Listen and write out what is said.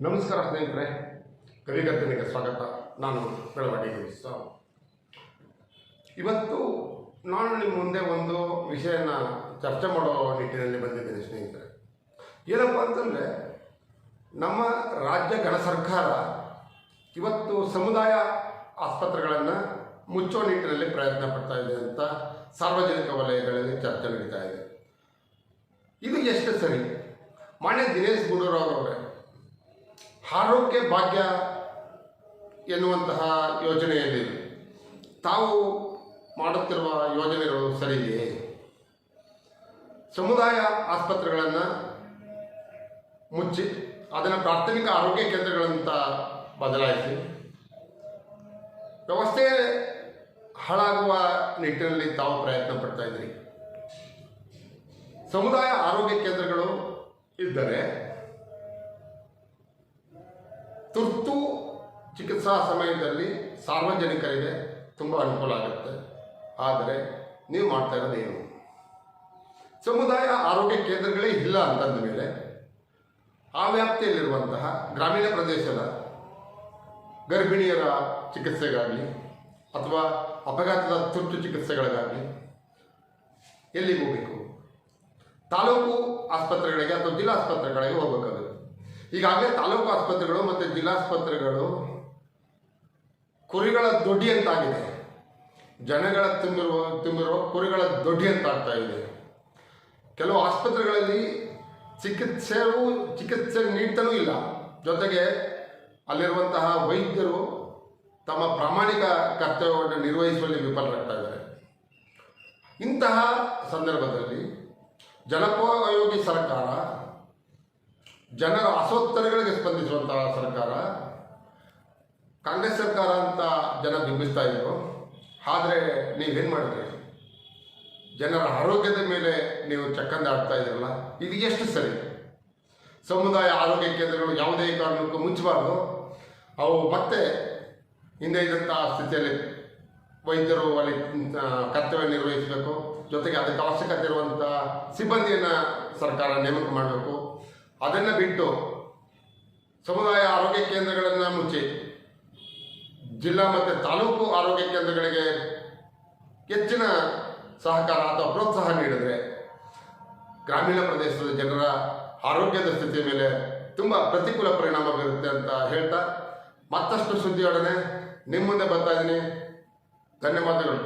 ನಮಸ್ಕಾರ ಸ್ನೇಹಿತರೆ, ಕವಿಗರ್ತನಿಗೆ ಸ್ವಾಗತ. ನಾನು ಬೆಳವಾಡಿ ಗಿರೀಶ್. ಇವತ್ತು ನಾನು ನಿಮ್ಮ ಮುಂದೆ ಒಂದು ವಿಷಯನ ಚರ್ಚೆ ಮಾಡೋ ನಿಟ್ಟಿನಲ್ಲಿ ಬಂದಿದ್ದೇನೆ ಸ್ನೇಹಿತರೆ. ಏನಪ್ಪ ಅಂತಂದರೆ, ನಮ್ಮ ರಾಜ್ಯ ಗಣ ಸರ್ಕಾರ ಇವತ್ತು ಸಮುದಾಯ ಆಸ್ಪತ್ರೆಗಳನ್ನು ಮುಚ್ಚೋ ನಿಟ್ಟಿನಲ್ಲಿ ಪ್ರಯತ್ನ ಪಡ್ತಾ ಇದೆ ಅಂತ ಸಾರ್ವಜನಿಕ ವಲಯಗಳಲ್ಲಿ ಚರ್ಚೆ ನಡೀತಾ ಇದೆ. ಇದು ಎಷ್ಟು ಸರಿ? ಮಾನ್ಯ ದಿನೇಶ್ ಗುಂಡೂರಾವ್ ಅವರೇ, ಆರೋಗ್ಯ ಭಾಗ್ಯ ಎನ್ನುವಂತಹ ಯೋಜನೆಯಲ್ಲಿ ತಾವು ಮಾಡುತ್ತಿರುವ ಯೋಜನೆಗಳು ಸರಿಯೇ? ಸಮುದಾಯ ಆಸ್ಪತ್ರೆಗಳನ್ನು ಮುಚ್ಚಿ ಅದನ್ನು ಪ್ರಾಥಮಿಕ ಆರೋಗ್ಯ ಕೇಂದ್ರಗಳಂತ ಬದಲಾಯಿಸಿ ವ್ಯವಸ್ಥೆ ಹಾಳಾಗುವ ನಿಟ್ಟಿನಲ್ಲಿ ತಾವು ಪ್ರಯತ್ನ ಪಡ್ತಾ ಇದ್ದೀರಿ. ಸಮುದಾಯ ಆರೋಗ್ಯ ಕೇಂದ್ರಗಳು ಇದ್ದರೆ ತುರ್ತು ಚಿಕಿತ್ಸಾ ಸಮಯದಲ್ಲಿ ಸಾರ್ವಜನಿಕರಿಗೆ ತುಂಬ ಅನುಕೂಲ ಆಗುತ್ತೆ. ಆದರೆ ನೀವು ಮಾಡ್ತಾ ಇರೋದು ಏನು? ಸಮುದಾಯ ಆರೋಗ್ಯ ಕೇಂದ್ರಗಳೇ ಇಲ್ಲ ಅಂತಂದ ಮೇಲೆ ಆ ವ್ಯಾಪ್ತಿಯಲ್ಲಿರುವಂತಹ ಗ್ರಾಮೀಣ ಪ್ರದೇಶದ ಗರ್ಭಿಣಿಯರ ಚಿಕಿತ್ಸೆಗಾಗಲಿ ಅಥವಾ ಅಪಘಾತದ ತುರ್ತು ಚಿಕಿತ್ಸೆಗಳಿಗಾಗಲಿ ಎಲ್ಲಿಗೆ ಹೋಗಬೇಕು? ತಾಲೂಕು ಆಸ್ಪತ್ರೆಗಳಿಗೆ ಅಥವಾ ಜಿಲ್ಲಾ ಆಸ್ಪತ್ರೆಗಳಿಗೆ ಹೋಗಬೇಕಾಗುತ್ತೆ. ಈಗಾಗಲೇ ತಾಲೂಕು ಆಸ್ಪತ್ರೆಗಳು ಮತ್ತು ಜಿಲ್ಲಾಸ್ಪತ್ರೆಗಳು ಕುರಿಗಳ ದೊಡ್ಡಿ ಅಂತಾಗಿದೆ. ಜನಗಳ ತುಂಬಿರುವ ಕುರಿಗಳ ದೊಡ್ಡಿ ಅಂತ ಆಗ್ತಾ ಇದೆ. ಕೆಲವು ಆಸ್ಪತ್ರೆಗಳಲ್ಲಿ ಚಿಕಿತ್ಸೆ ನೀಡ್ತಾನೂ ಇಲ್ಲ. ಜೊತೆಗೆ ಅಲ್ಲಿರುವಂತಹ ವೈದ್ಯರು ತಮ್ಮ ಪ್ರಾಮಾಣಿಕ ಕರ್ತವ್ಯವನ್ನು ನಿರ್ವಹಿಸುವಲ್ಲಿ ವಿಫಲರಾಗ್ತಾ ಇದ್ದಾರೆ. ಇಂತಹ ಸಂದರ್ಭದಲ್ಲಿ ಜನೋಪಯೋಗಿ ಸರ್ಕಾರ, ಜನರ ಆಶೋತ್ತರಗಳಿಗೆ ಸ್ಪಂದಿಸುವಂತಹ ಸರ್ಕಾರ, ಕಾಂಗ್ರೆಸ್ ಸರ್ಕಾರ ಅಂತ ಜನ ಬಿಂಬಿಸ್ತಾ ಇದ್ರು. ಆದರೆ ನೀವೇನು ಮಾಡಿದ್ರಿ? ಜನರ ಆರೋಗ್ಯದ ಮೇಲೆ ನೀವು ಚಕ್ಕಂದ ಆಡ್ತಾ ಇದ್ದೀರಲ್ಲ, ಇದು ಎಷ್ಟು ಸರಿ? ಸಮುದಾಯ ಆರೋಗ್ಯ ಕೇಂದ್ರಗಳು ಯಾವುದೇ ಕಾರಣಕ್ಕೂ ಮುಚ್ಚಬಾರ್ದು. ಅವು ಮತ್ತೆ ಹಿಂದೆ ಇದ್ದಂತಹ ಸ್ಥಿತಿಯಲ್ಲಿ ವೈದ್ಯರು ಅಲ್ಲಿ ಕರ್ತವ್ಯ ನಿರ್ವಹಿಸಬೇಕು. ಜೊತೆಗೆ ಅದಕ್ಕೆ ಅವಶ್ಯಕತೆ ಇರುವಂಥ ಸಿಬ್ಬಂದಿಯನ್ನು ಸರ್ಕಾರ ನೇಮಕ ಮಾಡಬೇಕು. ಅದನ್ನು ಬಿಟ್ಟು ಸಮುದಾಯ ಆರೋಗ್ಯ ಕೇಂದ್ರಗಳನ್ನು ಮುಚ್ಚಿ ಜಿಲ್ಲಾ ಮತ್ತು ತಾಲೂಕು ಆರೋಗ್ಯ ಕೇಂದ್ರಗಳಿಗೆ ಹೆಚ್ಚಿನ ಸಹಕಾರ ಅಥವಾ ಪ್ರೋತ್ಸಾಹ ನೀಡಿದರೆ ಗ್ರಾಮೀಣ ಪ್ರದೇಶದ ಜನರ ಆರೋಗ್ಯದ ಸ್ಥಿತಿಯ ಮೇಲೆ ತುಂಬ ಪ್ರತಿಕೂಲ ಪರಿಣಾಮ ಬೀರುತ್ತೆ ಅಂತ ಹೇಳ್ತಾ ಮತ್ತಷ್ಟು ಸುದ್ದಿಯೊಡನೆ ನಿಮ್ಮ ಮುಂದೆ ಬರ್ತಾ ಇದ್ದೀನಿ. ಧನ್ಯವಾದಗಳು.